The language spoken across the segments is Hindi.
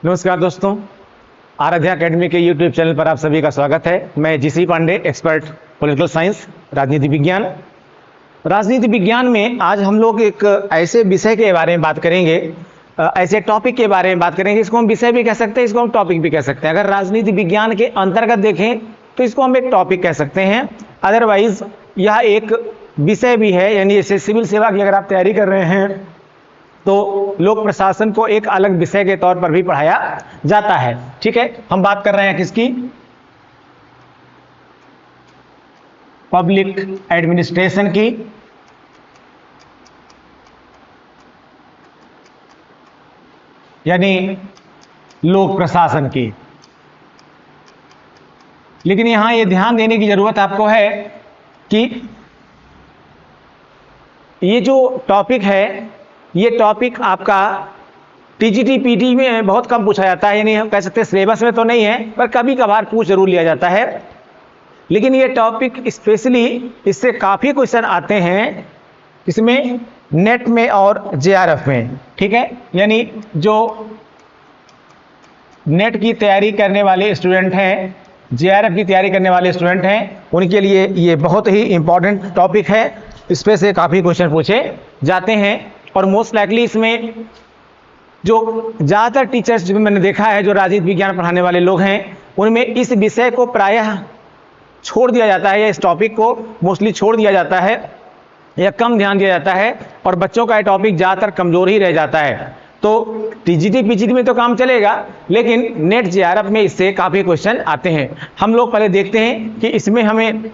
नमस्कार दोस्तों, आराध्या एकेडमी के यूट्यूब चैनल पर आप सभी का स्वागत है। मैं GC Pandey, expert political science, राजनीति विज्ञान। राजनीति विज्ञान में आज हम लोग एक ऐसे विषय के बारे में बात करेंगे, ऐसे टॉपिक के बारे में बात करेंगे। इसको हम विषय भी कह सकते हैं, इसको हम टॉपिक भी कह सकते हैं। अगर राजनीति विज्ञान के अंतर्गत देखें तो इसको हम एक टॉपिक कह सकते हैं, अदरवाइज यह एक विषय भी है। यानी जैसे सिविल सेवा की अगर आप तैयारी कर रहे हैं तो लोक प्रशासन को एक अलग विषय के तौर पर भी पढ़ाया जाता है। ठीक है, हम बात कर रहे हैं किसकी? पब्लिक एडमिनिस्ट्रेशन की। यानी लोक प्रशासन की। लेकिन यहां यह ध्यान देने की जरूरत आपको है कि ये जो टॉपिक है, ये टॉपिक आपका टीजीटी पीटी में बहुत कम पूछा जाता है। यानी हम कह सकते हैं सिलेबस में तो नहीं है, पर कभी कभार पूछ जरूर लिया जाता है। लेकिन ये टॉपिक स्पेशली इससे काफ़ी क्वेश्चन आते हैं इसमें, नेट में और जेआरएफ में। ठीक है, यानी जो नेट की तैयारी करने वाले स्टूडेंट हैं, जेआरएफ की तैयारी करने वाले स्टूडेंट हैं, उनके लिए ये बहुत ही इंपॉर्टेंट टॉपिक है। इस पे से काफ़ी क्वेश्चन पूछे जाते हैं और मोस्ट लाइकली इसमें जो ज़्यादातर टीचर्स जो मैंने देखा है, जो राजनीति विज्ञान पढ़ाने वाले लोग हैं, उनमें इस विषय को प्रायः छोड़ दिया जाता है, या इस टॉपिक को मोस्टली छोड़ दिया जाता है या कम ध्यान दिया जाता है, और बच्चों का ये टॉपिक ज़्यादातर कमज़ोर ही रह जाता है। तो टीजीटी पीजीटी में तो काम चलेगा, लेकिन नेट जेआरएफ में इससे काफ़ी क्वेश्चन आते हैं। हम लोग पहले देखते हैं कि इसमें हमें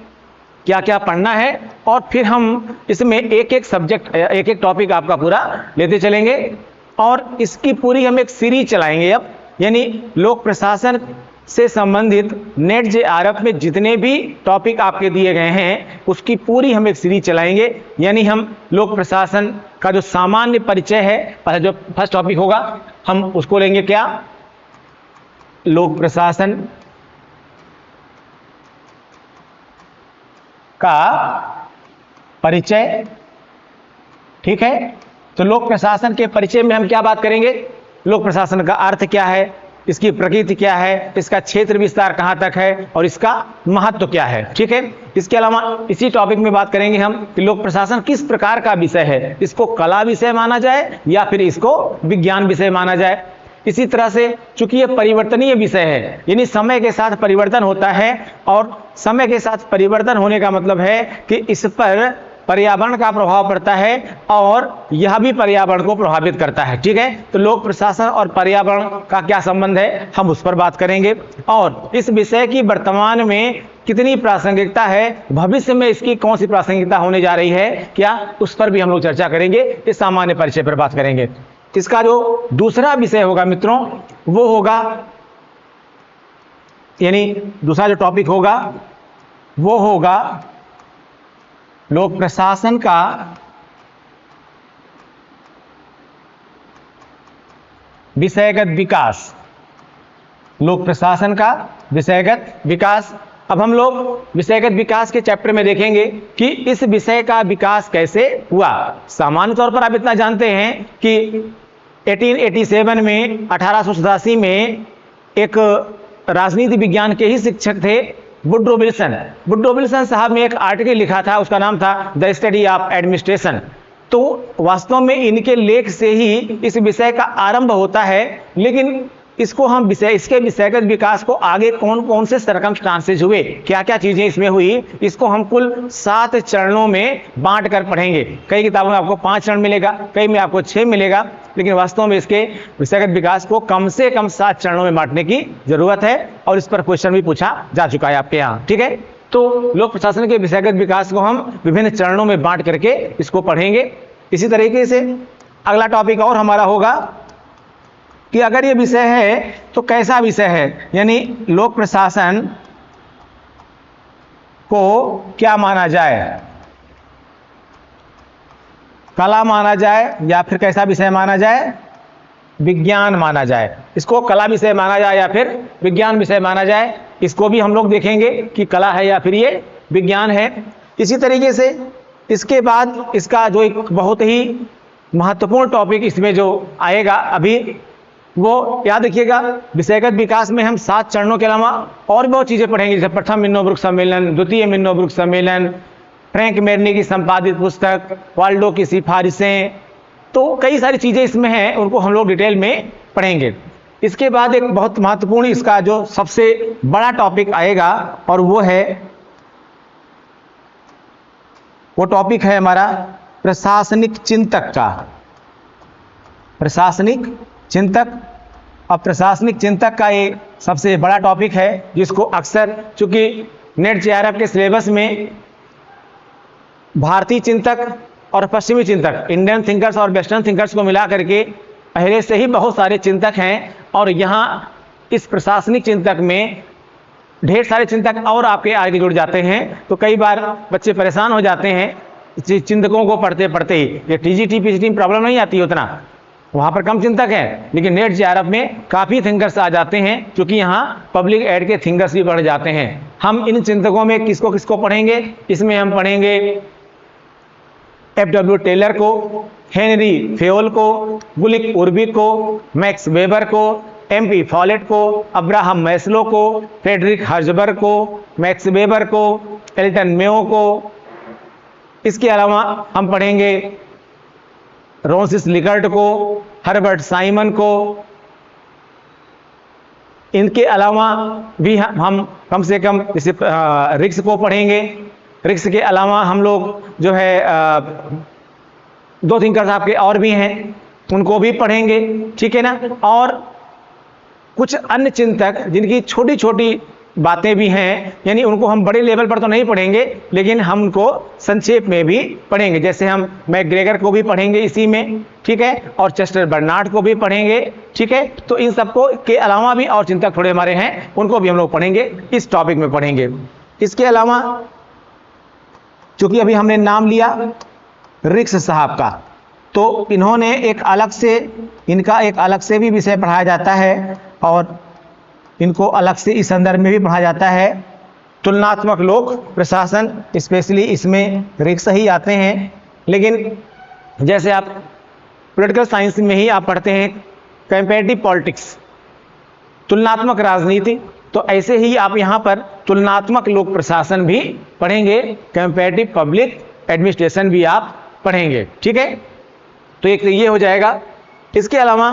क्या क्या पढ़ना है, और फिर हम इसमें एक एक सब्जेक्ट, एक एक टॉपिक आपका पूरा लेते चलेंगे, और इसकी पूरी हम एक सीरीज चलाएंगे अब। यानी लोक प्रशासन से संबंधित नेट जेआरएफ में जितने भी टॉपिक आपके दिए गए हैं, उसकी पूरी हम एक सीरीज चलाएंगे। यानी हम लोक प्रशासन का जो सामान्य परिचय है, पहले जो फर्स्ट टॉपिक होगा हम उसको लेंगे, क्या? लोक प्रशासन का परिचय। ठीक है, तो लोक प्रशासन के परिचय में हम क्या बात करेंगे? लोक प्रशासन का अर्थ क्या है, इसकी प्रकृति क्या है, इसका क्षेत्र विस्तार कहां तक है, और इसका महत्व क्या है। ठीक है, इसके अलावा इसी टॉपिक में बात करेंगे हम कि लोक प्रशासन किस प्रकार का विषय है, इसको कला विषय माना जाए या फिर इसको विज्ञान विषय माना जाए। इसी तरह से चूंकि ये परिवर्तनीय विषय है, यानी समय के साथ परिवर्तन होता है, और समय के साथ परिवर्तन होने का मतलब है कि इस पर पर्यावरण का प्रभाव पड़ता है, और यह भी पर्यावरण को प्रभावित करता है। ठीक है, तो लोक प्रशासन और पर्यावरण का क्या संबंध है, हम उस पर बात करेंगे। और इस विषय की वर्तमान में कितनी प्रासंगिकता है, भविष्य में इसकी कौन सी प्रासंगिकता होने जा रही है, क्या, उस पर भी हम लोग चर्चा करेंगे। इस सामान्य परिचय पर बात करेंगे। इसका जो दूसरा विषय होगा मित्रों, वो होगा, यानी दूसरा जो टॉपिक होगा वो होगा लोक प्रशासन का विषयगत विकास। लोक प्रशासन का विषयगत विकास। अब हम लोग विषयगत विकास के चैप्टर में देखेंगे कि इस विषय का विकास कैसे हुआ। सामान्य तौर पर आप इतना जानते हैं कि 1887 में, 1887 में एक राजनीति विज्ञान के ही शिक्षक थे, वुड्रो विल्सन। वुड्रो विल्सन साहब ने एक आर्टिकल लिखा था, उसका नाम था द स्टडी ऑफ एडमिनिस्ट्रेशन। तो वास्तव में इनके लेख से ही इस विषय का आरंभ होता है। लेकिन इसको हम इसके विषयगत विकास को आगे कौन कौन से सर्कमस्टांसेस हुए, क्या क्या चीजें इसमें हुई, इसको हम कुल 7 चरणों में बांट कर पढ़ेंगे। कई किताबों में आपको 5 चरण मिलेगा, कई में आपको 6 मिलेगा, लेकिन वास्तव में इसके विषयगत विकास को कम से कम 7 चरणों में बांटने की जरूरत है, और इस पर क्वेश्चन भी पूछा जा चुका है आपके यहाँ। ठीक है, तो लोक प्रशासन के विषयगत विकास को हम विभिन्न चरणों में बांट करके इसको पढ़ेंगे। इसी तरीके से अगला टॉपिक और हमारा होगा कि अगर ये विषय है तो कैसा विषय है, यानी लोक प्रशासन को क्या माना जाए, कला माना जाए या फिर कैसा विषय माना जाए, विज्ञान माना जाए। इसको कला विषय माना जाए या फिर विज्ञान विषय माना जाए, इसको भी हम लोग देखेंगे कि कला है या फिर ये विज्ञान है। इसी तरीके से इसके बाद इसका जो एक बहुत ही महत्वपूर्ण टॉपिक इसमें जो आएगा, अभी वो याद रखिएगा। विषयगत विकास में हम 7 चरणों के अलावा और भी बहुत चीजें पढ़ेंगे, जैसे प्रथम मिन्नोब्रुक सम्मेलन, द्वितीय मिन्नोब्रुक सम्मेलन, फ्रैंक मेरनी की संपादित पुस्तक, वाल्डो की सिफारिशें, तो कई सारी चीजें इसमें हैं, उनको हम लोग डिटेल में पढ़ेंगे। इसके बाद एक बहुत महत्वपूर्ण इसका जो सबसे बड़ा टॉपिक आएगा और वो टॉपिक है हमारा प्रशासनिक चिंतक का। प्रशासनिक चिंतक। अब प्रशासनिक चिंतक का एक सबसे बड़ा टॉपिक है, जिसको अक्सर, चूंकि नेट जेआरएफ के सिलेबस में भारतीय चिंतक और पश्चिमी चिंतक, इंडियन थिंकर्स और वेस्टर्न थिंकर्स को मिला करके पहले से ही बहुत सारे चिंतक हैं, और यहाँ इस प्रशासनिक चिंतक में ढेर सारे चिंतक और आपके आगे जुड़ जाते हैं। तो कई बार बच्चे परेशान हो जाते हैं चिंतकों को पढ़ते पढ़ते ही। ये टीजीटी पीजीटी में प्रॉब्लम नहीं आती उतना, वहाँ पर कम चिंतक है, लेकिन नेट जेआरएफ में काफ़ी थिंकर्स आ जाते हैं, क्योंकि यहाँ पब्लिक एड के थिंकर्स भी बढ़ जाते हैं। हम इन चिंतकों में किसको किसको पढ़ेंगे? इसमें हम पढ़ेंगे एफ.डब्ल्यू. टेलर को, हेनरी फेयोल को, गुलिक उर्बी को, मैक्स वेबर को, एम.पी. फॉलेट को, अब्राहम मैस्लो को, फ्रेडरिक हर्जबर्ग को, मैक्स वेबर को, एल्टन मेयो को। इसके अलावा हम पढ़ेंगे रोसिस लिकर्ट को, हर्बर्ट साइमन को। इनके अलावा भी हम कम से कम जैसे रिक्स को पढ़ेंगे। रिक्स के अलावा हम लोग जो है 2 थिंकर्स आपके और भी हैं, उनको भी पढ़ेंगे, ठीक है ना। और कुछ अन्य चिंतक जिनकी छोटी छोटी बातें भी हैं, यानी उनको हम बड़े लेवल पर तो नहीं पढ़ेंगे, लेकिन हम उनको संक्षेप में भी पढ़ेंगे। जैसे हम मैकग्रेगर को भी पढ़ेंगे इसी में, ठीक है, और चेस्टर बर्नार्ड को भी पढ़ेंगे, ठीक है। तो इन सबको के अलावा भी और चिंतक थोड़े हमारे हैं, उनको भी हम लोग पढ़ेंगे, इस टॉपिक में पढ़ेंगे। इसके अलावा चूंकि अभी हमने नाम लिया रिक्स साहब का, तो इन्होंने एक अलग से, इनका एक अलग से भी विषय पढ़ाया जाता है, और इनको अलग से इस संदर्भ में भी पढ़ा जाता है, तुलनात्मक लोक प्रशासन। स्पेशली इसमें रिक्स ही आते हैं, लेकिन जैसे आप पॉलिटिकल साइंस में ही आप पढ़ते हैं कंपैरेटिव पॉलिटिक्स, तुलनात्मक राजनीति, तो ऐसे ही आप यहाँ पर तुलनात्मक लोक प्रशासन भी पढ़ेंगे, कंपैरेटिव पब्लिक एडमिनिस्ट्रेशन भी आप पढ़ेंगे, ठीक है। तो एक ये हो जाएगा। इसके अलावा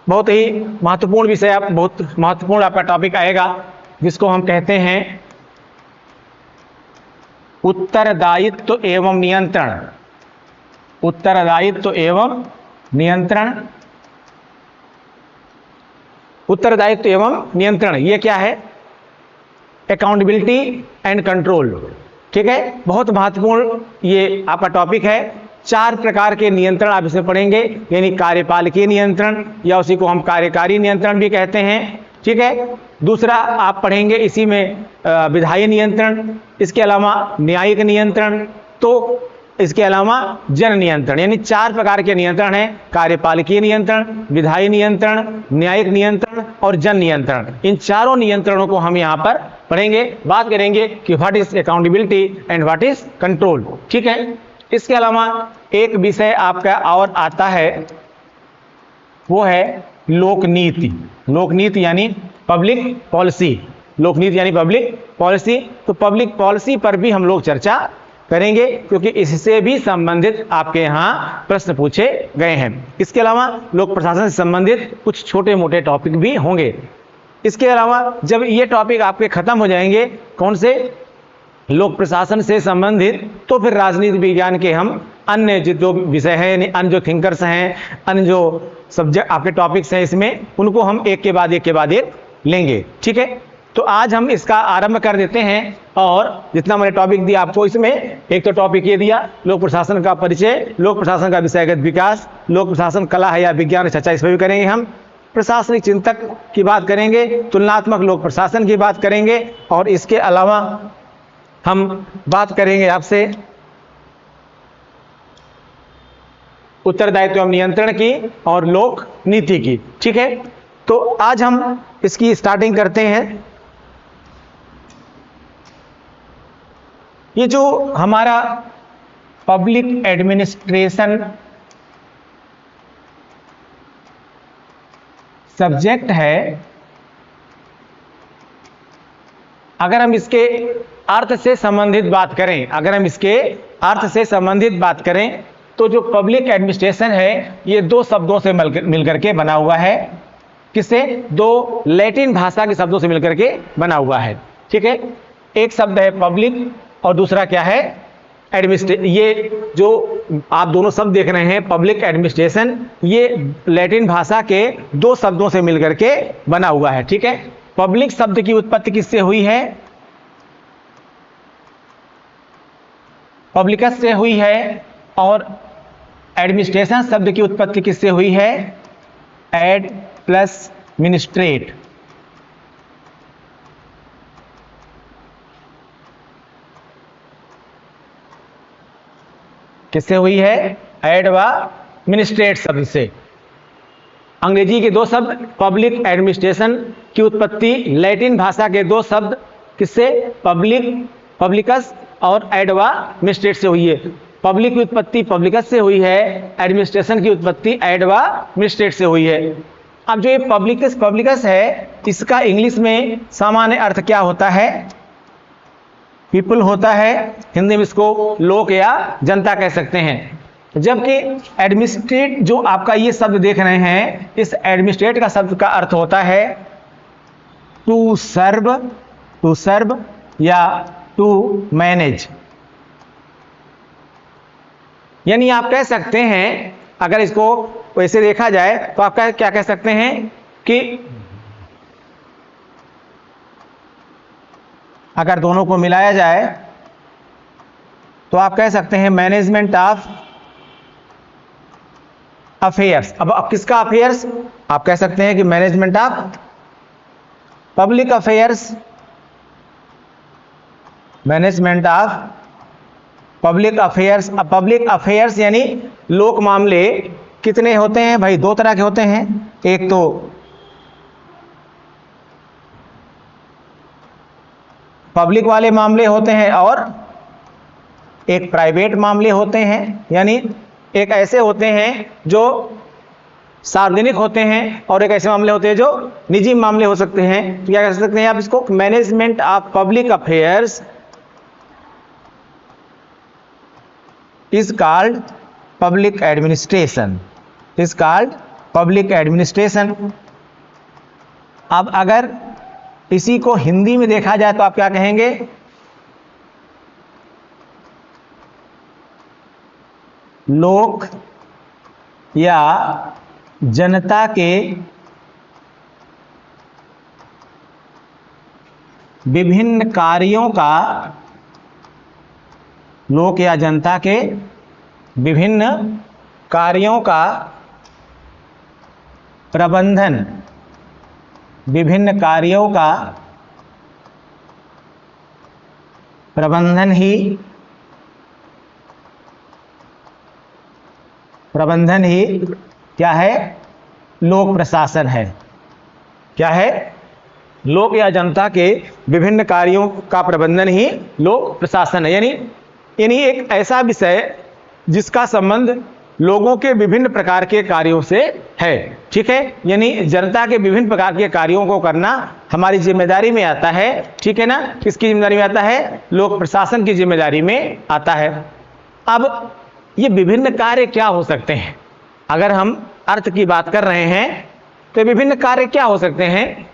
बहुत ही महत्वपूर्ण विषय, आप बहुत महत्वपूर्ण आपका टॉपिक आएगा, जिसको हम कहते हैं उत्तरदायित्व एवं नियंत्रण। उत्तरदायित्व एवं नियंत्रण। उत्तरदायित्व एवं नियंत्रण, ये क्या है? अकाउंटेबिलिटी एंड कंट्रोल, ठीक है। बहुत महत्वपूर्ण ये आपका टॉपिक है। 4 प्रकार के नियंत्रण आप इसमें पढ़ेंगे, यानी कार्यपालकीय नियंत्रण, या उसी को हम कार्यकारी नियंत्रण भी कहते हैं, ठीक है। दूसरा आप पढ़ेंगे इसी में विधायी नियंत्रण, इसके अलावा न्यायिक नियंत्रण, तो इसके अलावा जन नियंत्रण, यानी 4 प्रकार के नियंत्रण हैं, कार्यपालकीय नियंत्रण, विधायी नियंत्रण, न्यायिक नियंत्रण और जन नियंत्रण। इन चारों नियंत्रणों को हम यहाँ पर पढ़ेंगे, बात करेंगे कि what is accountability and what is control, ठीक है। इसके अलावा एक विषय आपका और आता है, वो है लोकनीति। लोकनीति यानी पब्लिक पॉलिसी। लोकनीति यानी पब्लिक पॉलिसी। तो पब्लिक पॉलिसी पर भी हम लोग चर्चा करेंगे, क्योंकि इससे भी संबंधित आपके यहाँ प्रश्न पूछे गए हैं। इसके अलावा लोक प्रशासन से संबंधित कुछ छोटे मोटे टॉपिक भी होंगे। इसके अलावा जब ये टॉपिक आपके खत्म हो जाएंगे, कौन से? लोक प्रशासन से संबंधित, तो फिर राजनीति विज्ञान के हम अन्य जो विषय हैं, यानी अन्य जो थिंकर्स हैं, अन्य जो सब्जेक्ट आपके टॉपिक्स हैं, इसमें उनको हम एक के बाद एक लेंगे, ठीक है। तो आज हम इसका आरंभ कर देते हैं, और जितना मैंने टॉपिक दिया आपको, इसमें एक तो टॉपिक ये दिया लोक प्रशासन का परिचय, लोक प्रशासन का विषयगत विकास, लोक प्रशासन कला है या विज्ञान चर्चा, इस पर भी करेंगे हम। प्रशासनिक चिंतक की बात करेंगे, तुलनात्मक लोक प्रशासन की बात करेंगे, और इसके अलावा हम बात करेंगे आपसे उत्तरदायित्व एवं नियंत्रण की और लोक नीति की, ठीक है। तो आज हम इसकी स्टार्टिंग करते हैं। ये जो हमारा पब्लिक एडमिनिस्ट्रेशन सब्जेक्ट है, अगर हम इसके अर्थ से संबंधित बात करें, अगर हम इसके अर्थ से संबंधित बात करें तो जो पब्लिक एडमिनिस्ट्रेशन है ये दो शब्दों से मिलकर के बना हुआ है। किससे? दो लैटिन भाषा के शब्दों से मिलकर के बना हुआ है। ठीक है, एक शब्द है पब्लिक और दूसरा क्या है? एडमिनिस्ट्रेशन। ये जो आप दोनों शब्द देख रहे हैं पब्लिक एडमिनिस्ट्रेशन, ये लैटिन भाषा के दो शब्दों से मिलकर के बना हुआ है। ठीक है, पब्लिक शब्द की उत्पत्ति किससे हुई है? पब्लिकस से हुई है। और एडमिनिस्ट्रेशन शब्द की उत्पत्ति किससे हुई है? Ad plus ministrate. किससे हुई है? एड व मिनिस्ट्रेट शब्द से। अंग्रेजी के दो शब्द पब्लिक एडमिनिस्ट्रेशन की उत्पत्ति लैटिन भाषा के दो शब्द किससे? पब्लिक, पब्लिकस और एड व मिनिस्ट्रेट से हुई है। पब्लिक की उत्पत्ति पब्लिकस से हुई है, एडमिनिस्ट्रेशन की उत्पत्ति एड व मिनिस्ट्रेट से हुई है। अब जो ये पब्लिकस है इसका इंग्लिश में सामान्य अर्थ क्या होता है? पीपल होता है। हिंदी में इसको लोक या जनता कह सकते हैं। जबकि एडमिनिस्ट्रेट जो आपका ये शब्द देख रहे हैं, इस एडमिनिस्ट्रेट का शब्द का अर्थ होता है टू सर्व या टू मैनेज। यानी आप कह सकते हैं, अगर इसको वैसे देखा जाए तो आप क्या कह सकते हैं कि अगर दोनों को मिलाया जाए तो आप कह सकते हैं मैनेजमेंट ऑफ अफेयर्स। अब किसका अफेयर्स? आप कह सकते हैं कि management of public affairs, management of public affairs. अब पब्लिक अफेयर्स यानी लोक मामले कितने होते हैं भाई? दो तरह के होते हैं। एक तो पब्लिक वाले मामले होते हैं और एक प्राइवेट मामले होते हैं। यानी एक ऐसे होते हैं जो सार्वजनिक होते हैं और एक ऐसे मामले होते हैं जो निजी मामले हो सकते हैं। तो क्या कह सकते हैं आप इसको? Management of public affairs is called public administration, is called public administration। अब अगर इसी को हिंदी में देखा जाए तो आप क्या कहेंगे? लोक या जनता के विभिन्न कार्यों का, लोक या जनता के विभिन्न कार्यों का प्रबंधन, विभिन्न कार्यों का प्रबंधन ही क्या है? लोक प्रशासन है। क्या है? लोक या जनता के विभिन्न कार्यों का प्रबंधन ही लोक प्रशासन है। यानी एक ऐसा विषय जिसका संबंध लोगों के विभिन्न प्रकार के कार्यों से है। ठीक है, यानी जनता के विभिन्न प्रकार के कार्यों को करना हमारी जिम्मेदारी में आता है। ठीक है ना? किसकी जिम्मेदारी में आता है? लोक प्रशासन की जिम्मेदारी में आता है। अब ये विभिन्न कार्य क्या हो सकते हैं? अगर हम अर्थ की बात कर रहे हैं तो विभिन्न कार्य क्या हो सकते हैं?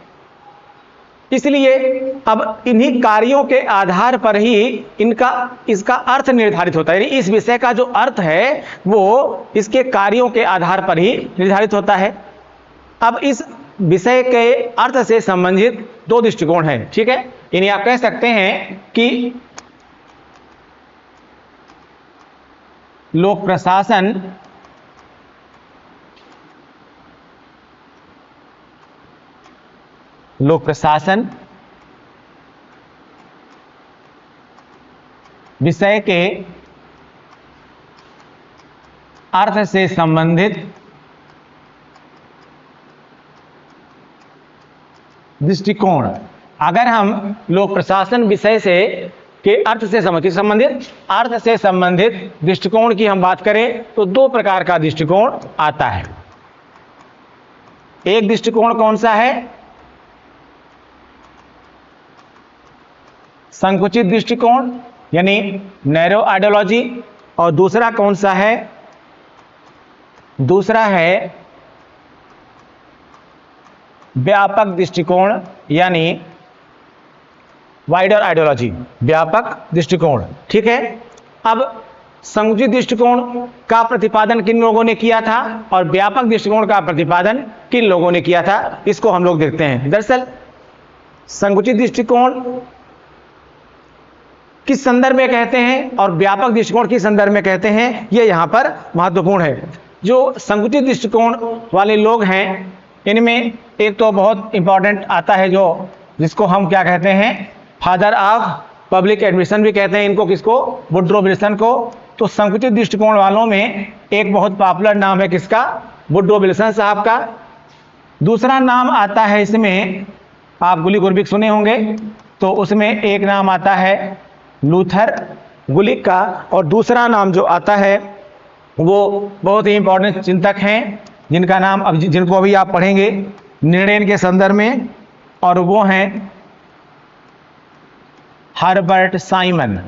इसलिए अब इन्हीं कार्यों के आधार पर ही इसका अर्थ निर्धारित होता है। यानी इस विषय का जो अर्थ है वो इसके कार्यों के आधार पर ही निर्धारित होता है। अब इस विषय के अर्थ से संबंधित दो दृष्टिकोण हैं। ठीक है, यानी आप कह सकते हैं कि लोक प्रशासन विषय के अर्थ से संबंधित दृष्टिकोण। अगर हम लोक प्रशासन विषय से के अर्थ से संबंधित दृष्टिकोण की हम बात करें तो दो प्रकार का दृष्टिकोण आता है। एक दृष्टिकोण कौन सा है? संकुचित दृष्टिकोण यानी नैरो आइडियोलॉजी, और दूसरा कौन सा है? दूसरा है व्यापक दृष्टिकोण यानी वाइडर आइडियोलॉजी, व्यापक दृष्टिकोण। ठीक है, अब संकुचित दृष्टिकोण का प्रतिपादन किन लोगों ने किया था और व्यापक दृष्टिकोण का प्रतिपादन किन लोगों ने किया था, इसको हम लोग देखते हैं। दरअसल संकुचित दृष्टिकोण किस संदर्भ में कहते हैं और व्यापक दृष्टिकोण किस संदर्भ में कहते हैं, ये यहां पर महत्वपूर्ण है। जो संकुचित दृष्टिकोण वाले लोग हैं, इनमें एक तो बहुत इंपॉर्टेंट आता है जो जिसको हम क्या कहते हैं, फादर ऑफ पब्लिक एडमिशन भी कहते हैं इनको, किसको? वुड्रो विल्सन को। तो संकुचित दृष्टिकोण वालों में एक बहुत पॉपुलर नाम है किसका? वुड्रो विल्सन साहब का। दूसरा नाम आता है इसमें, आप गुली गुरबिक सुने होंगे, तो उसमें एक नाम आता है लूथर गुलिक का, और दूसरा नाम जो आता है वो बहुत ही इंपॉर्टेंट चिंतक हैं जिनका नाम जिनको अभी आप पढ़ेंगे निर्णय के संदर्भ में, और वो हैं हर्बर्ट साइमन।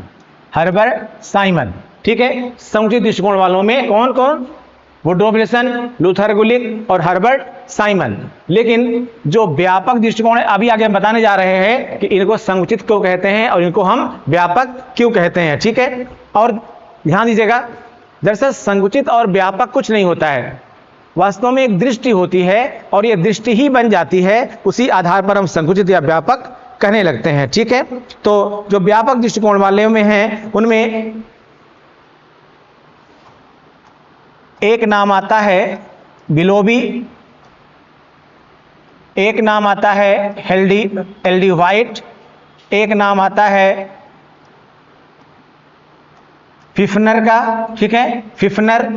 Herbert Simon. ठीक है, संकुचित दृष्टिकोण वालों में कौन कौन? वुड्रो विल्सन, लूथर गुलिक और हर्बर्ट साइमन। लेकिन जो व्यापक दृष्टिकोण है, अभी आगे हम बताने जा रहे हैं कि इनको संकुचित क्यों कहते हैं और इनको हम व्यापक क्यों कहते हैं। ठीक है, और ध्यान दीजिएगा, दरअसल संकुचित और व्यापक कुछ नहीं होता है, वास्तव में एक दृष्टि होती है और ये दृष्टि ही बन जाती है, उसी आधार पर हम संकुचित या व्यापक कहने लगते हैं। ठीक है, तो जो व्यापक दृष्टिकोण वाले में हैं उनमें एक नाम आता है बिलोबी, एक नाम आता है एल डी व्हाइट, एक नाम आता है फिफनर का। ठीक है, फिफनर,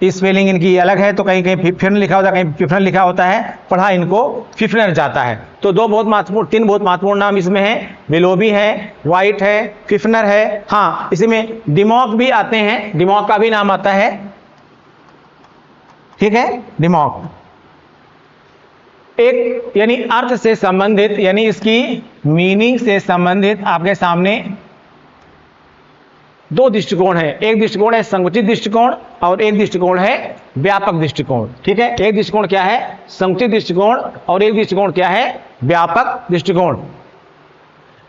स्पेलिंग इनकी अलग है, तो कहीं कहीं फिफनर लिखा होता है, कहीं फिफनर लिखा होता है, पढ़ा इनको फिफनर जाता है। तो तीन बहुत महत्वपूर्ण नाम इसमें हैं, बिलोबी है, व्हाइट है, फिफनर है। हाँ, इसमें डिमॉक भी आते हैं, डिमॉक का भी नाम आता है। ठीक है, डिमॉक एक यानी अर्थ से संबंधित, यानी इसकी मीनिंग से संबंधित आपके सामने दो दृष्टिकोण है। एक दृष्टिकोण है संकुचित दृष्टिकोण और एक दृष्टिकोण है व्यापक दृष्टिकोण। ठीक है, एक दृष्टिकोण क्या है? संकुचित दृष्टिकोण, और एक दृष्टिकोण क्या है? व्यापक दृष्टिकोण।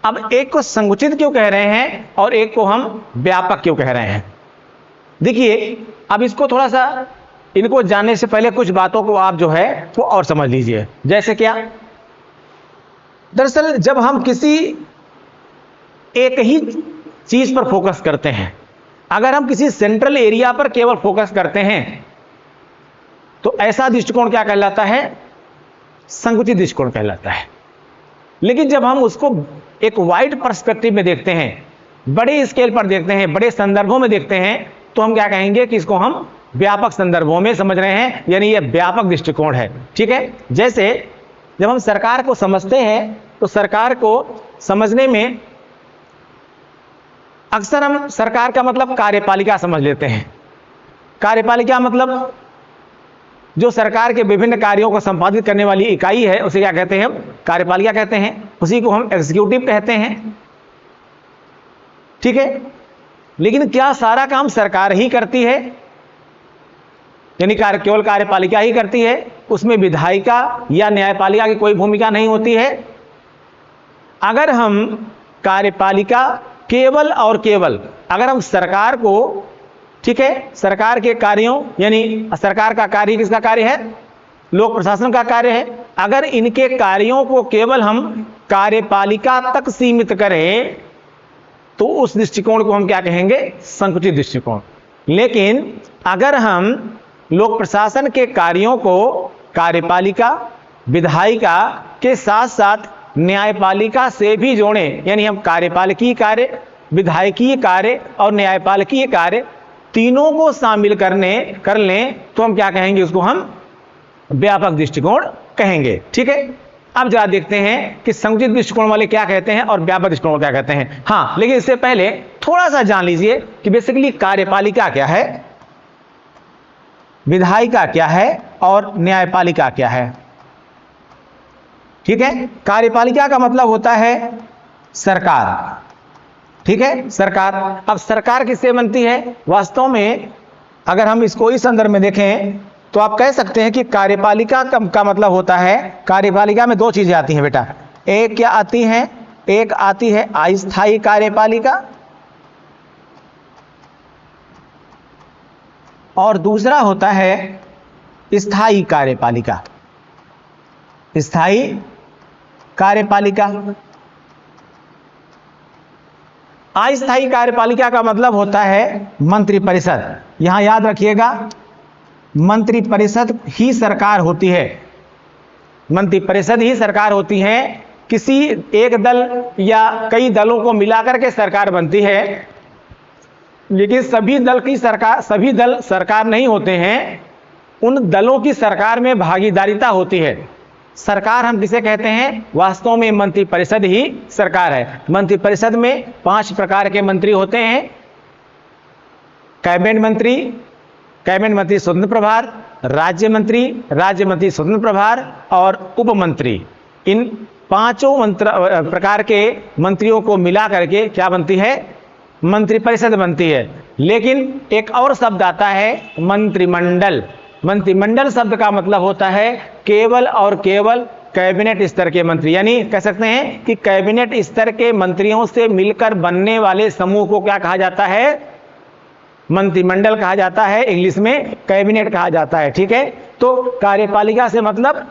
अब एक को संकुचित क्यों कह रहे हैं और एक को हम व्यापक क्यों कह रहे हैं? देखिए, अब इसको थोड़ा सा, इनको जानने से पहले कुछ बातों को आप जो है वो और समझ लीजिए। जैसे क्या? दरअसल जब हम किसी एक ही चीज पर फोकस करते हैं, अगर हम किसी सेंट्रल एरिया पर केवल फोकस करते हैं तो ऐसा दृष्टिकोण क्या कहलाता है? संकुचित दृष्टिकोण कहलाता है। लेकिन जब हम उसको एक वाइड पर्सपेक्टिव में देखते हैं, बड़े स्केल पर देखते हैं, बड़े संदर्भों में देखते हैं, तो हम क्या कहेंगे कि इसको हम व्यापक संदर्भों में समझ रहे हैं, यानी यह व्यापक दृष्टिकोण है। ठीक है, जैसे जब हम सरकार को समझते हैं तो सरकार को समझने में अक्सर हम सरकार का मतलब कार्यपालिका समझ लेते हैं। कार्यपालिका मतलब जो सरकार के विभिन्न कार्यों को संपादित करने वाली इकाई है, उसे क्या कहते हैं? हम कार्यपालिका कहते हैं। उसी को हम एग्जीक्यूटिव कहते हैं। ठीक है, लेकिन क्या सारा काम सरकार ही करती है? यानी केवल कार्यपालिका ही करती है, उसमें विधायिका या न्यायपालिका की कोई भूमिका नहीं होती है? अगर हम कार्यपालिका केवल और केवल अगर हम सरकार को, ठीक है, सरकार के कार्यों, यानी सरकार का कार्य किसका कार्य है? लोक प्रशासन का कार्य है। अगर इनके कार्यों को केवल हम कार्यपालिका तक सीमित करें तो उस दृष्टिकोण को हम क्या कहेंगे? संकुचित दृष्टिकोण। लेकिन अगर हम लोक प्रशासन के कार्यों को कार्यपालिका, विधायिका के साथ साथ न्यायपालिका से भी जोड़ें, यानी हम कार्यपालिकीय कार्य, विधायकीय कार्य और न्यायपालिकीय कार्य तीनों को शामिल कर लें तो हम क्या कहेंगे? उसको हम व्यापक दृष्टिकोण कहेंगे। ठीक है, अब जरा देखते हैं कि संकुचित दृष्टिकोण वाले क्या कहते हैं और व्यापक दृष्टिकोण क्या कहते हैं। हाँ, लेकिन इससे पहले थोड़ा सा जान लीजिए कि बेसिकली कार्यपालिका क्या है, विधायिका क्या है और न्यायपालिका क्या है। ठीक है। कार्यपालिका का मतलब होता है सरकार, ठीक है, सरकार। अब सरकार किससे बनती है? वास्तव में अगर हम इसको इस संदर्भ में देखें तो आप कह सकते हैं कि कार्यपालिका का मतलब होता है, कार्यपालिका में दो चीजें आती हैं बेटा। एक क्या आती हैं? एक आती है अस्थायी कार्यपालिका और दूसरा होता है स्थायी कार्यपालिका। स्थायी कार्यपालिका, अस्थायी कार्यपालिका का मतलब होता है मंत्रिपरिषद। यहां याद रखिएगा, मंत्रिपरिषद ही सरकार होती है, मंत्रिपरिषद ही सरकार होती है। किसी एक दल या कई दलों को मिलाकर के सरकार बनती है, लेकिन सभी दल सरकार नहीं होते हैं। उन दलों की सरकार में भागीदारिता होती है। सरकार हम किसे कहते हैं? वास्तव में मंत्रिपरिषद ही सरकार है। मंत्रिपरिषद में 5 प्रकार के मंत्री होते हैं। कैबिनेट मंत्री स्वतंत्र प्रभार, राज्य मंत्री स्वतंत्र प्रभार और उप मंत्री। इन 5 प्रकार के मंत्रियों को मिला करके क्या बनती है? मंत्रिपरिषद बनती है। लेकिन एक और शब्द आता है मंत्रिमंडल। मंत्रिमंडल शब्द का मतलब होता है केवल और केवल कैबिनेट स्तर के मंत्री, यानी कह सकते हैं कि कैबिनेट स्तर के मंत्रियों से मिलकर बनने वाले समूह को क्या कहा जाता है? मंत्रिमंडल कहा जाता है, इंग्लिश में कैबिनेट कहा जाता है, ठीक है। तो कार्यपालिका से मतलब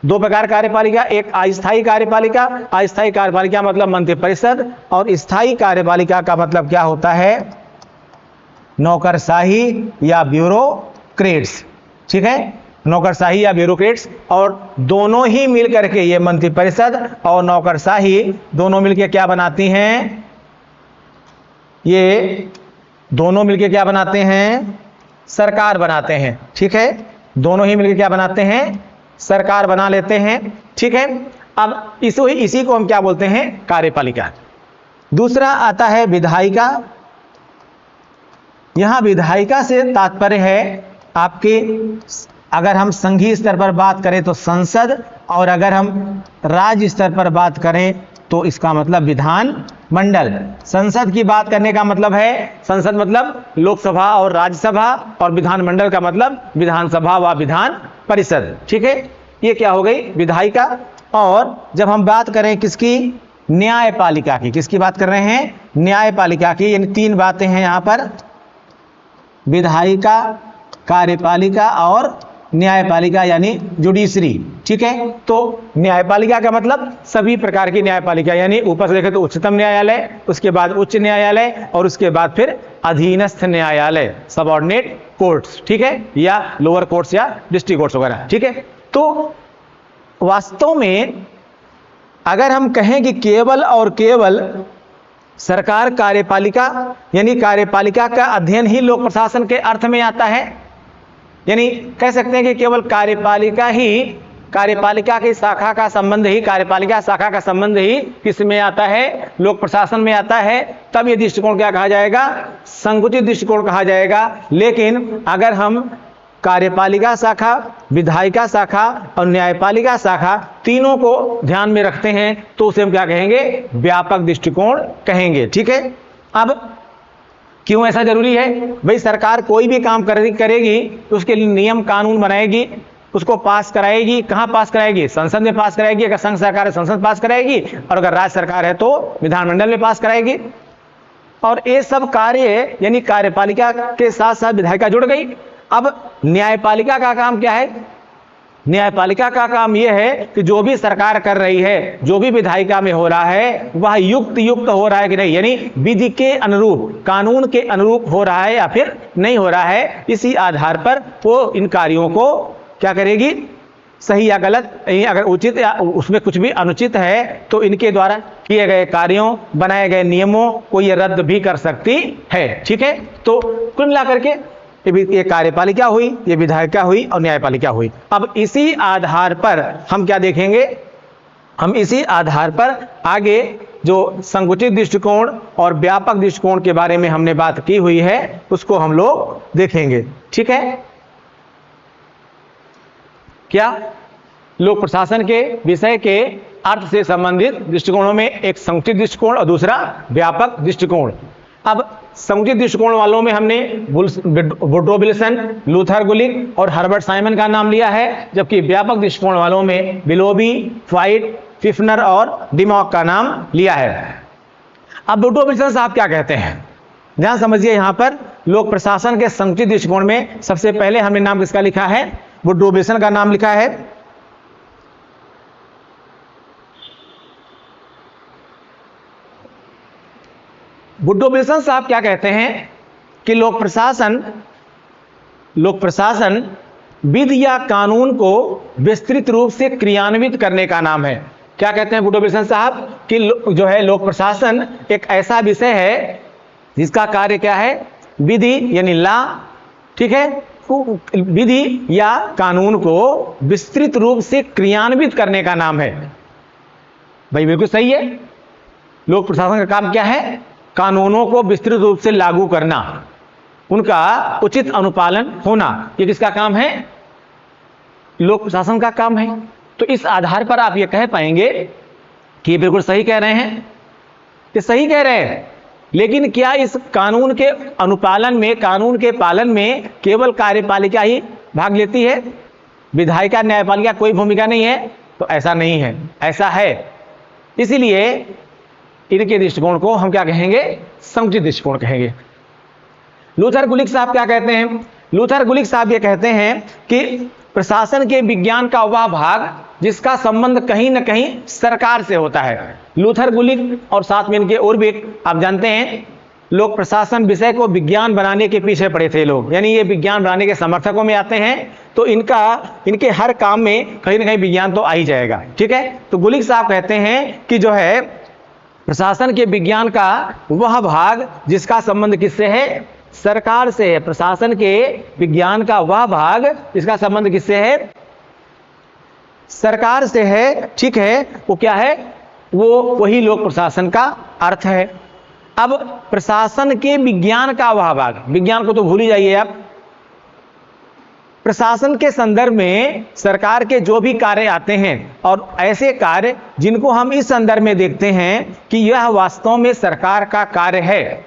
2 प्रकार कार्यपालिका, एक अस्थायी कार्यपालिका। अस्थायी कार्यपालिका मतलब मंत्रिपरिषद, और स्थायी कार्यपालिका का मतलब क्या होता है? नौकरशाही या ब्यूरोक्रेट्स, ठीक है, नौकरशाही या ब्यूरोक्रेट्स। और दोनों ही मिलकर के, ये मंत्रिपरिषद और नौकरशाही दोनों मिलकर क्या बनाती हैं? ये दोनों मिलकर क्या बनाते हैं? सरकार बनाते हैं, ठीक है। दोनों ही मिलकर क्या बनाते हैं? सरकार बना लेते हैं, ठीक है। अब इसी को हम क्या बोलते हैं? कार्यपालिका। दूसरा आता है विधायिका। यहां विधायिका से तात्पर्य है आपके, अगर हम संघीय स्तर पर बात करें तो संसद, और अगर हम राज्य स्तर पर बात करें तो इसका मतलब विधान मंडल। संसद की बात करने का मतलब है, संसद मतलब लोकसभा और राज्यसभा, और विधानमंडल का मतलब विधानसभा व विधान परिषद, ठीक है। ये क्या हो गई? विधायिका। और जब हम बात करें किसकी? न्यायपालिका की। किसकी बात कर रहे हैं? न्यायपालिका की। यानी 3 बातें हैं यहां पर, विधायिका, कार्यपालिका और न्यायपालिका, यानी जुडिशरी, ठीक है। तो न्यायपालिका का मतलब सभी प्रकार की न्यायपालिका, यानी ऊपर से देखें तो उच्चतम न्यायालय, उसके बाद उच्च न्यायालय, और उसके बाद फिर अधीनस्थ न्यायालय, सबऑर्डिनेट कोर्ट्स, ठीक है, या लोअर कोर्ट्स या डिस्ट्रिक्ट कोर्ट्स वगैरह, ठीक है। तो वास्तव में अगर हम कहें कि केवल और केवल सरकार कार्यपालिका, यानी कार्यपालिका का अध्ययन ही लोक प्रशासन के अर्थ में आता है, यानी कह सकते हैं कि केवल कार्यपालिका की शाखा का संबंध ही, कार्यपालिका शाखा का संबंध ही किस में आता है? लोक प्रशासन में आता है। तब ये दृष्टिकोण क्या कहा जाएगा? संकुचित दृष्टिकोण कहा जाएगा। लेकिन अगर हम कार्यपालिका शाखा, विधायिका शाखा और न्यायपालिका शाखा तीनों को ध्यान में रखते हैं तो उसे हम क्या कहेंगे? व्यापक दृष्टिकोण कहेंगे, ठीक है। अब क्यों ऐसा जरूरी है? भाई सरकार कोई भी काम करेगी तो उसके लिए नियम कानून बनाएगी, उसको पास कराएगी। कहां पास कराएगी? संसद में पास कराएगी। अगर संघ सरकार है संसद पास कराएगी, और अगर राज्य सरकार है तो विधानमंडल में पास कराएगी। और ये सब कार्य, यानी कार्यपालिका के साथ साथ विधायिका जुड़ गई। अब न्यायपालिका का काम क्या है? न्यायपालिका का काम यह है कि जो भी सरकार कर रही है, जो भी विधायिका में हो रहा है, वह युक्त हो रहा है कि नहीं, यानी विधि के अनुरूप, कानून के अनुरूप हो रहा है या फिर नहीं हो रहा है। इसी आधार पर वो इन कार्यों को क्या करेगी? सही या गलत, अगर उचित या उसमें कुछ भी अनुचित है तो इनके द्वारा किए गए कार्यों, बनाए गए नियमों को ये रद्द भी कर सकती है, ठीक है। तो कुल मिलाकर के ये कार्यपालिका हुई, ये विधायिका हुई और न्यायपालिका हुई। अब इसी आधार पर हम क्या देखेंगे? हम इसी आधार पर आगे जो संकुचित दृष्टिकोण और व्यापक दृष्टिकोण के बारे में हमने बात की हुई है उसको हम लोग देखेंगे, ठीक है। क्या लोक प्रशासन के विषय के अर्थ से संबंधित दृष्टिकोणों में एक संकुचित दृष्टिकोण और दूसरा व्यापक दृष्टिकोण। अब संकुचित दृष्टिकोण वालों में हमने वुड्रो विल्सन, लूथर गुलिक और हर्बर्ट साइमन का नाम लिया है, जबकि व्यापक दृष्टिकोण वालों में विलोबी, फ्वाइट, फिफ्नर और डिमॉक का नाम लिया है। अब वुड्रो विल्सन साहब क्या कहते हैं, ध्यान समझिए। यहां पर लोक प्रशासन के संकुचित दृष्टिकोण में सबसे पहले हमने नाम किसका लिखा है, वुड्रो विल्सन का नाम लिखा है। वुड्रो विल्सन साहब क्या कहते हैं कि लोक प्रशासन विधि या कानून को विस्तृत रूप से क्रियान्वित करने का नाम है। क्या कहते हैं वुड्रो विल्सन साहब कि जो है लोक प्रशासन एक ऐसा विषय है जिसका कार्य क्या है, विधि यानी लॉ, ठीक है, विधि या कानून को विस्तृत रूप से क्रियान्वित करने का नाम है। भाई बिल्कुल सही है। लोक प्रशासन का काम क्या है, कानूनों को विस्तृत रूप से लागू करना, उनका उचित अनुपालन होना, ये किसका काम है, लोक प्रशासन का काम है। तो इस आधार पर आप ये कह पाएंगे कि ये बिल्कुल सही कह रहे हैं, ये सही कह रहे हैं। लेकिन क्या इस कानून के अनुपालन में, कानून के पालन में केवल कार्यपालिका ही भाग लेती है, विधायिका न्यायपालिका कोई भूमिका नहीं है? तो ऐसा नहीं है, ऐसा है। इसीलिए इनके दृष्टिकोण को हम क्या कहेंगे, संकुचित दृष्टिकोण कहेंगे। लूथर गुलिक साहब क्या कहते हैं, लूथर गुलिक साहब ये कहते हैं कि प्रशासन के विज्ञान का वह भाग जिसका संबंध कहीं ना कहीं सरकार से होता है। लूथर गुलिक और साथ में इनके और भी, आप जानते हैं, लोक प्रशासन विषय को विज्ञान बनाने के पीछे पड़े थे लोग, यानी ये विज्ञान बनाने के समर्थकों में आते हैं। तो इनके हर काम में कहीं ना कहीं विज्ञान तो आ ही जाएगा, ठीक है। तो गुलिक साहब कहते हैं कि जो है प्रशासन के विज्ञान का वह भाग जिसका संबंध किससे है, सरकार से है। प्रशासन के विज्ञान का वह भाग जिसका संबंध किससे है, सरकार से है, ठीक है। वो क्या है, वो वही लोक प्रशासन का अर्थ है। अब प्रशासन के विज्ञान का वह भाग, विज्ञान को तो भूल ही जाइए आप, प्रशासन के संदर्भ में सरकार के जो भी कार्य आते हैं और ऐसे कार्य जिनको हम इस संदर्भ में देखते हैं कि यह वास्तव में सरकार का कार्य है,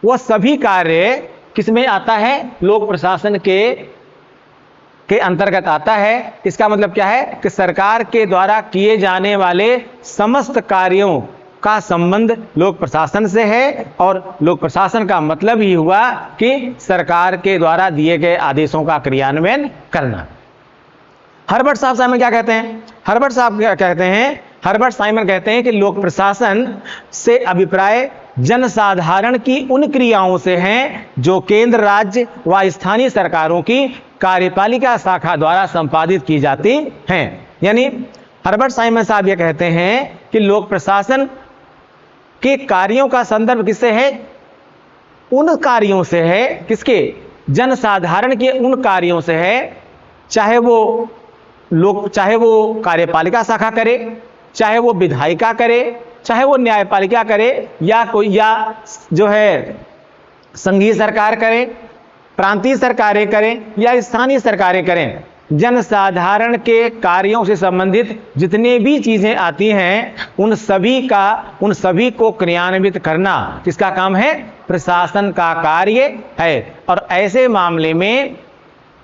वह सभी कार्य किसमें आता है, लोक प्रशासन के अंतर्गत आता है। इसका मतलब क्या है कि सरकार के द्वारा किए जाने वाले समस्त कार्यों का संबंध लोक प्रशासन से है, और लोक प्रशासन का मतलब ही हुआ कि सरकार के द्वारा दिए गए आदेशों का क्रियान्वयन करना। हर्बर्ट साइमन क्या कहते हैं, हर्बर्ट साइमन कहते हैं कि लोक प्रशासन से अभिप्राय जनसाधारण की उन क्रियाओं से हैं जो केंद्र, राज्य व स्थानीय सरकारों की कार्यपालिका शाखा द्वारा संपादित की जाती हैं। यानी हर्बर्ट साइमन साहब ये कहते हैं कि लोक प्रशासन के कार्यों का संदर्भ किससे है, उन कार्यों से है, किसके, जनसाधारण के उन कार्यों से है, चाहे वो कार्यपालिका शाखा करे, चाहे वो विधायिका करे, चाहे वो न्यायपालिका करे, या जो है संघीय सरकार करे, प्रांतीय सरकारें करें या स्थानीय सरकारें करें। जनसाधारण के कार्यों से संबंधित जितने भी चीजें आती हैं उन सभी को क्रियान्वित करना किसका काम है, प्रशासन का कार्य है। और ऐसे मामले में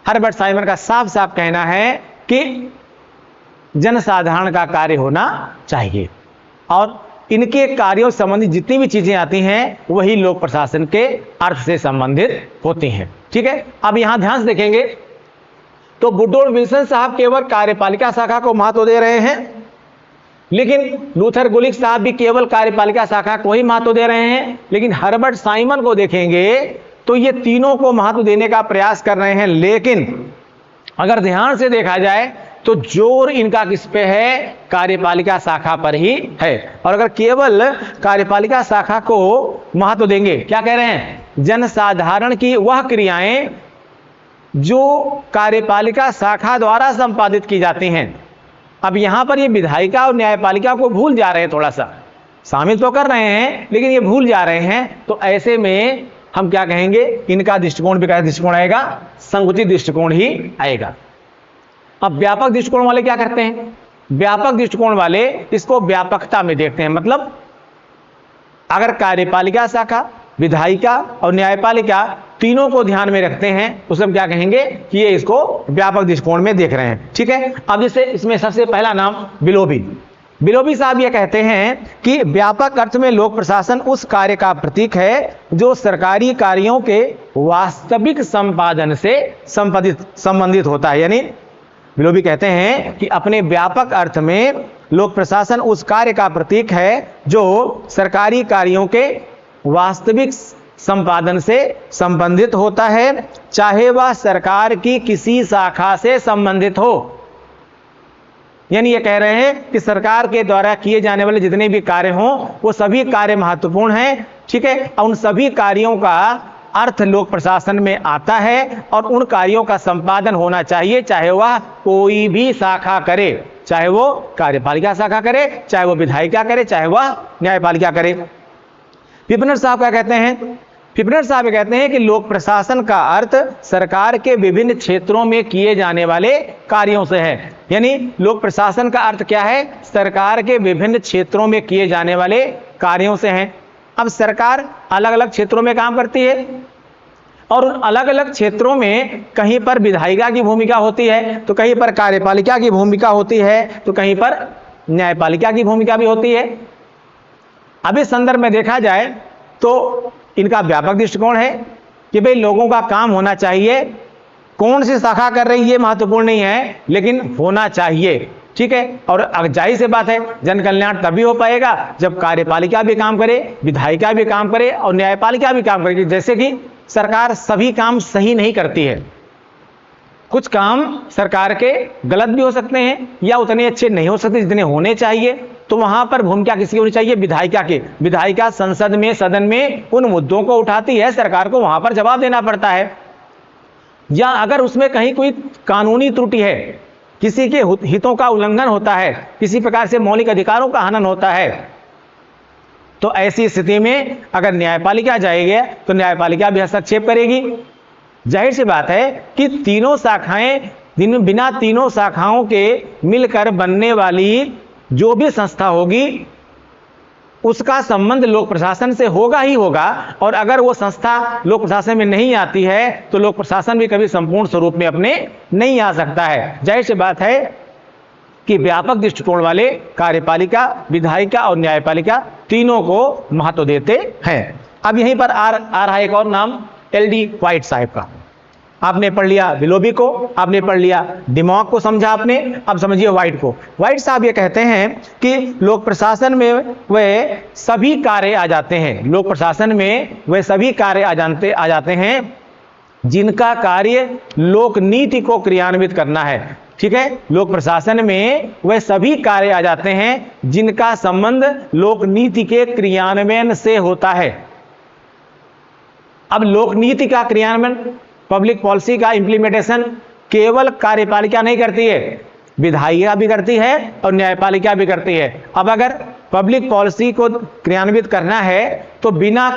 हर्बर्ट साइमन का साफ साफ कहना है कि जनसाधारण का कार्य होना चाहिए, और इनके कार्यों से संबंधित जितनी भी चीजें आती हैं वही लोक प्रशासन के अर्थ से संबंधित होती हैं, ठीक है। अब यहां ध्यान से देखेंगे तो वुड्रो विल्सन साहब केवल कार्यपालिका शाखा को महत्व दे रहे हैं, लेकिन लूथर गुलिक साहब भी केवल कार्यपालिका शाखा को ही महत्व दे रहे हैं। लेकिन हर्बर्ट साइमन को देखेंगे तो ये तीनों को महत्व देने का प्रयास कर रहे हैं, लेकिन अगर ध्यान से देखा जाए तो जोर इनका किस पे है, कार्यपालिका शाखा पर ही है। और अगर केवल कार्यपालिका शाखा को महत्व देंगे, क्या कह रहे हैं, जनसाधारण की वह क्रियाएं जो कार्यपालिका शाखा द्वारा संपादित की जाती हैं। अब यहां पर ये विधायिका और न्यायपालिका को भूल जा रहे हैं, थोड़ा सा शामिल तो कर रहे हैं लेकिन ये भूल जा रहे हैं। तो ऐसे में हम क्या कहेंगे, इनका दृष्टिकोण भी कैसा दृष्टिकोण आएगा, संकुचित दृष्टिकोण ही आएगा। अब व्यापक दृष्टिकोण वाले क्या करते हैं? व्यापक दृष्टिकोण वाले इसको व्यापकता में देखते हैं। मतलब अगर कार्यपालिका शाखा, विधायिका और न्यायपालिका तीनों को ध्यान में रखते हैं तो सब क्या कहेंगे कि ये इसको व्यापक दृष्टिकोण में देख रहे हैं। ठीक है, अब जैसे इसमें सबसे पहला नाम बिलोबी। बिलोबी साहब ये कहते हैं कि व्यापक अर्थ में लोक प्रशासन उस कार्य का प्रतीक है जो सरकारी कार्यों के वास्तविक संपादन से संबंधित होता है। यानी बिलोबी कहते हैं कि अपने व्यापक अर्थ में लोक प्रशासन उस कार्य का प्रतीक है जो सरकारी कार्यों के वास्तविक संपादन से संबंधित होता है, चाहे वह सरकार की किसी शाखा से संबंधित हो। यानी ये कह रहे हैं कि सरकार के द्वारा किए जाने वाले जितने भी कार्य हों वो सभी कार्य महत्वपूर्ण हैं। ठीक है, और उन सभी कार्यों का अर्थ लोक प्रशासन में आता है और उन कार्यों का संपादन होना चाहिए, चाहे वह कोई भी शाखा करे, चाहे वो कार्यपालिका शाखा करे, चाहे वो विधायिका करे, चाहे वह न्यायपालिका करे। पिपनर साहब क्या कहते हैं? पिपनर साहब कहते हैं कि लोक प्रशासन का अर्थ सरकार के विभिन्न क्षेत्रों में किए जाने वाले कार्यों से है। यानी लोक प्रशासन का अर्थ क्या है? सरकार के विभिन्न क्षेत्रों में किए जाने वाले कार्यों से हैं। अब सरकार अलग अलग क्षेत्रों में काम करती है और उन अलग अलग क्षेत्रों में कहीं पर विधायिका की भूमिका होती है, तो कहीं पर कार्यपालिका की भूमिका होती है, तो कहीं पर न्यायपालिका की भूमिका भी होती है। अब इस संदर्भ में देखा जाए तो इनका व्यापक दृष्टिकोण है कि भाई लोगों का काम होना चाहिए, कौन सी शाखा कर रही है महत्वपूर्ण नहीं है, लेकिन होना चाहिए। ठीक है, और जाहिर सी बात है जन कल्याण तभी हो पाएगा जब कार्यपालिका भी काम करे, विधायिका भी काम करे और न्यायपालिका भी काम करे। जैसे कि सरकार सभी काम सही नहीं करती है, कुछ काम सरकार के गलत भी हो सकते हैं या उतने अच्छे नहीं हो सकते जितने होने चाहिए, तो वहां पर भूमिका किसकी होनी चाहिए? विधायिका की। विधायिका संसद में, सदन में उन मुद्दों को उठाती है, सरकार को वहां पर जवाब देना पड़ता है। या अगर उसमें कहीं कोई कानूनी त्रुटि है, किसी के हितों का उल्लंघन होता है, किसी प्रकार से मौलिक अधिकारों का हनन होता है, तो ऐसी स्थिति में अगर न्यायपालिका जाएगी तो न्यायपालिका भी हस्तक्षेप करेगी। जाहिर सी बात है कि तीनों शाखाएं, बिना तीनों शाखाओं के मिलकर बनने वाली जो भी संस्था होगी उसका संबंध लोक प्रशासन से होगा ही होगा, और अगर वो संस्था लोक प्रशासन में नहीं आती है तो लोक प्रशासन भी कभी संपूर्ण स्वरूप में अपने नहीं आ सकता है। जाहिर सी बात है कि व्यापक दृष्टिकोण वाले कार्यपालिका, विधायिका और न्यायपालिका तीनों को महत्व देते हैं। अब यहीं पर आ रहा है एक और नाम, LD व्हाइट साहब का। आपने पढ़ लिया बिलोबी को, आपने पढ़ लिया डिमॉक को, समझा आपने, अब समझिए व्हाइट को। व्हाइट साहब ये कहते हैं कि लोक प्रशासन में वे सभी कार्य आ जाते हैं, लोक प्रशासन में वे सभी कार्य आ जाते हैं जिनका कार्य लोक नीति को क्रियान्वित करना है। ठीक है, लोक प्रशासन में वे सभी कार्य आ जाते हैं जिनका संबंध लोक नीति के क्रियान्वयन से होता है। अब लोक नीति का क्रियान्वयन, पब्लिक पॉलिसी का इंप्लीमेंटेशन केवल कार्यपालिका नहीं करती है, विधायिका भी करती है और न्यायपालिका भी करती है। अब अगर पब्लिक पॉलिसी को क्रियान्वित करना है तो बिना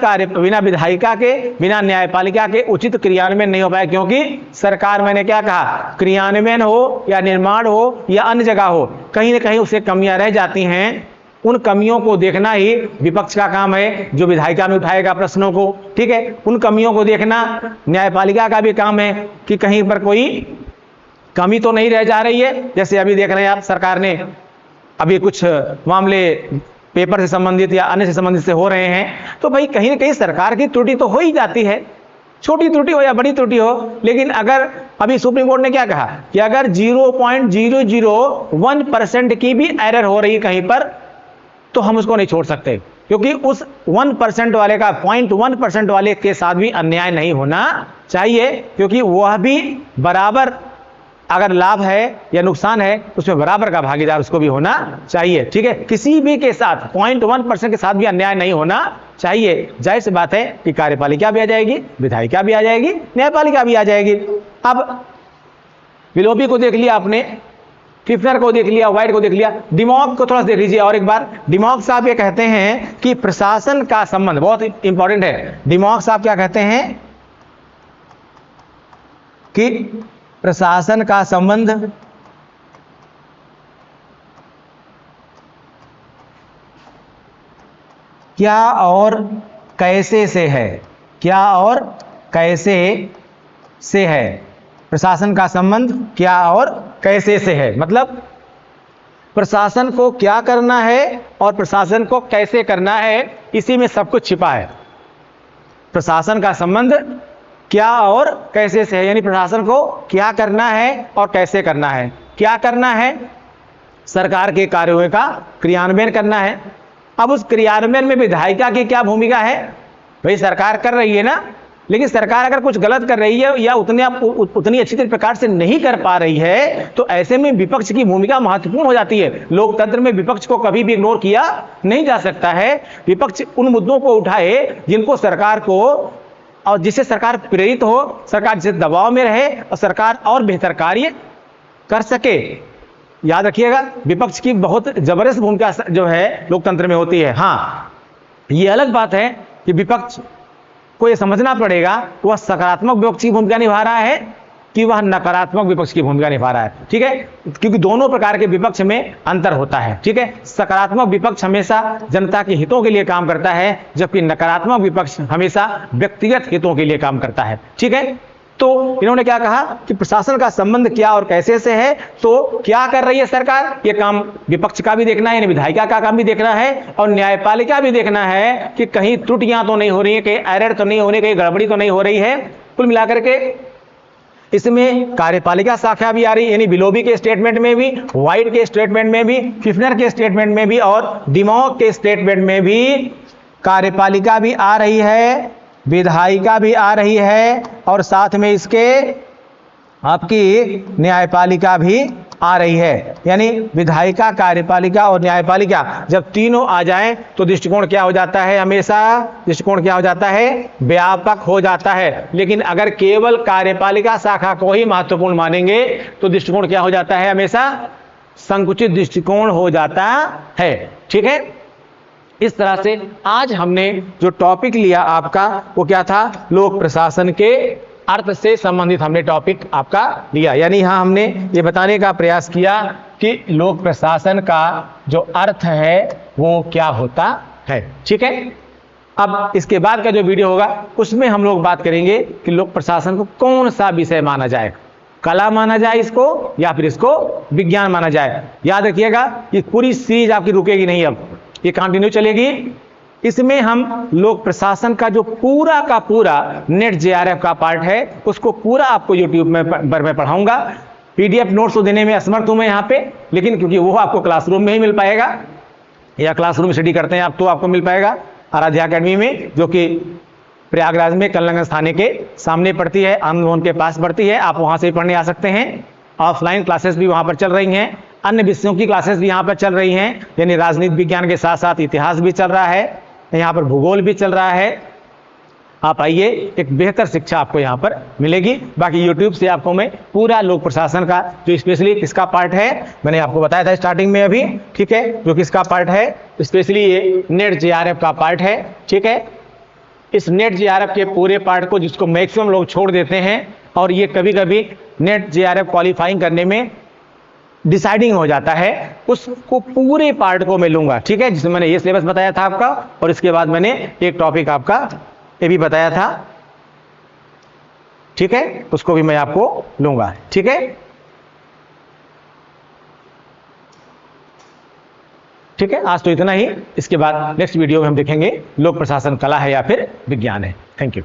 विधायिका के, बिना न्यायपालिका के उचित क्रियान्वयन नहीं हो पाएगा, क्योंकि सरकार, मैंने क्या कहा, क्रियान्वयन हो या निर्माण हो या अन्य जगह हो, कहीं ना कहीं उसे कमियां रह जाती हैं। उन कमियों को देखना ही विपक्ष का काम है, जो विधायिका में उठाएगा प्रश्नों को। ठीक है, उन कमियों को देखना न्यायपालिका का भी काम है कि कहीं पर कोई कमी तो नहीं रह जा रही है। जैसे अभी देख रहे हैं आप, सरकार ने अभी कुछ मामले पेपर से संबंधित या अन्य से संबंधित से हो रहे हैं, तो भाई कहीं ना कहीं सरकार की त्रुटि तो हो ही जाती है, छोटी त्रुटि हो या बड़ी त्रुटि हो। लेकिन अगर अभी सुप्रीम कोर्ट ने क्या कहा कि अगर 0.001% की भी एरर हो रही है कहीं पर, तो हम उसको नहीं छोड़ सकते, क्योंकि उस 1% वाले का 0.1% वाले के साथ भी अन्याय नहीं होना चाहिए, क्योंकि वह भी बराबर, अगर लाभ है या नुकसान है उसमें बराबर का भागीदार उसको भी होना चाहिए। ठीक है, किसी भी के साथ 0.1% के साथ भी अन्याय नहीं होना चाहिए। जाहिर सी बात है कि कार्यपालिका भी आ जाएगी, विधायिका भी आ जाएगी, न्यायपालिका भी आ जाएगी। अब बिलोबी को देख लिया आपने, पिपनर को देख लिया, व्हाइट को देख लिया, डिमॉक को थोड़ा सा देख लीजिए और एक बार। डिमॉक साहब ये कहते हैं कि प्रशासन का संबंध बहुत इंपॉर्टेंट है। डिमॉक साहब क्या कहते हैं कि प्रशासन का संबंध क्या और कैसे से है, क्या और कैसे से है। प्रशासन का संबंध क्या और कैसे से है, मतलब प्रशासन को क्या करना है और प्रशासन को कैसे करना है, इसी में सब कुछ छिपा है। प्रशासन का संबंध क्या और कैसे से है, यानी प्रशासन को क्या करना है और कैसे करना है। क्या करना है, सरकार के कार्यों का क्रियान्वयन करना है। अब उस क्रियान्वयन में विधायिका की क्या भूमिका है, भाई सरकार कर रही है ना, लेकिन सरकार अगर कुछ गलत कर रही है या उतनी अच्छी प्रकार से नहीं कर पा रही है, तो ऐसे में विपक्ष की भूमिका महत्वपूर्ण हो जाती है। लोकतंत्र में विपक्ष को कभी भी इग्नोर किया नहीं जा सकता है। विपक्ष उन मुद्दों को उठाए जिनको सरकार को, और जिससे सरकार प्रेरित हो, सरकार जिससे दबाव में रहे और सरकार और बेहतर कार्य कर सके। याद रखिएगा, विपक्ष की बहुत जबरदस्त भूमिका जो है लोकतंत्र में होती है। हाँ, ये अलग बात है कि विपक्ष को यह समझना पड़ेगा कि वह सकारात्मक विपक्ष की भूमिका निभा रहा है कि वह नकारात्मक विपक्ष की भूमिका निभा रहा है। ठीक है, क्योंकि दोनों प्रकार के विपक्ष में अंतर होता है। ठीक है, सकारात्मक विपक्ष हमेशा जनता के हितों के लिए काम करता है, जबकि नकारात्मक विपक्ष हमेशा व्यक्तिगत हितों के लिए काम करता है। ठीक है, तो इन्होंने क्या कहा कि प्रशासन का संबंध क्या और कैसे से है। तो क्या कर रही है सरकार, ये काम विपक्ष का भी देखना है, यानी विधायिका का काम भी देखना है, और न्यायपालिका भी देखना है कि कहीं त्रुटियां तो नहीं हो रही है, कहीं एरर तो नहीं हो रही, कहीं गड़बड़ी तो नहीं हो रही है। कुल मिलाकर के इसमें कार्यपालिका शाखा भी आ रही है, यानी बिलोबी के स्टेटमेंट में भी, व्हाइट के स्टेटमेंट में भी, फिफनर के स्टेटमेंट में भी और डिमॉक के स्टेटमेंट में भी कार्यपालिका भी आ रही है, विधायिका भी आ रही है, और साथ में इसके आपकी न्यायपालिका भी आ रही है। यानी विधायिका, कार्यपालिका और न्यायपालिका जब तीनों आ जाएं तो दृष्टिकोण क्या हो जाता है, हमेशा दृष्टिकोण क्या हो जाता है, व्यापक हो जाता है। लेकिन अगर केवल कार्यपालिका शाखा को ही महत्वपूर्ण मानेंगे तो दृष्टिकोण क्या हो जाता है, हमेशा संकुचित दृष्टिकोण हो जाता है। ठीक है, इस तरह से आज हमने जो टॉपिक लिया आपका वो क्या था, लोक प्रशासन के अर्थ से संबंधित हमने टॉपिक आपका लिया। यानी यहां हमने ये बताने का प्रयास किया कि लोक प्रशासन का जो अर्थ है वो क्या होता है। ठीक है, अब इसके बाद का जो वीडियो होगा उसमें हम लोग बात करेंगे कि लोक प्रशासन को कौन सा विषय माना जाए, कला माना जाए इसको या फिर इसको विज्ञान माना जाए। याद रखिएगा ये पूरी सीरीज आपकी रुकेगी नहीं, अब ये कंटिन्यू चलेगी। इसमें हम लोक प्रशासन का जो पूरा का पूरा नेट जेआरएफ का पार्ट है उसको पूरा आपको यूट्यूब में मैं पढ़ाऊंगा। पीडीएफ नोट्स तो देने में असमर्थ हूं मैं यहाँ पे, लेकिन क्योंकि वो आपको क्लासरूम में ही मिल पाएगा, या क्लासरूम स्टडी करते हैं आप तो आपको मिल पाएगा आराध्या अकेडमी में, जो कि प्रयागराज में कल्लंगस थाने के सामने पड़ती है, आनंद भवन के पास पड़ती है। आप वहां से पढ़ने आ सकते हैं। ऑफलाइन क्लासेस भी वहां पर चल रही हैं, अन्य विषयों की क्लासेस भी यहाँ पर चल रही हैं, यानी राजनीति विज्ञान के साथ साथ इतिहास भी चल रहा है, यहाँ पर भूगोल भी चल रहा है। आप आइए, एक बेहतर शिक्षा आपको यहाँ पर मिलेगी। बाकी YouTube से आपको मैं पूरा लोक प्रशासन का जो स्पेशली किसका पार्ट है मैंने आपको बताया था स्टार्टिंग में अभी, ठीक है, जो किसका पार्ट है, स्पेशली ये नेट जेआरएफ का पार्ट है। ठीक है, इस नेट जेआरएफ के पूरे पार्ट को जिसको मैक्सिमम लोग छोड़ देते हैं, और ये कभी कभी नेट जेआरएफ क्वालिफाइंग करने में डिसाइडिंग हो जाता है, उसको पूरे पार्ट को मैं लूंगा। ठीक है, जिसमें मैंने ये सिलेबस बताया था आपका, और इसके बाद मैंने एक टॉपिक आपका ये भी बताया था। ठीक है, उसको भी मैं आपको लूंगा। ठीक है, ठीक है, आज तो इतना ही। इसके बाद नेक्स्ट वीडियो में हम देखेंगे लोक प्रशासन कला है या फिर विज्ञान है। Thank you.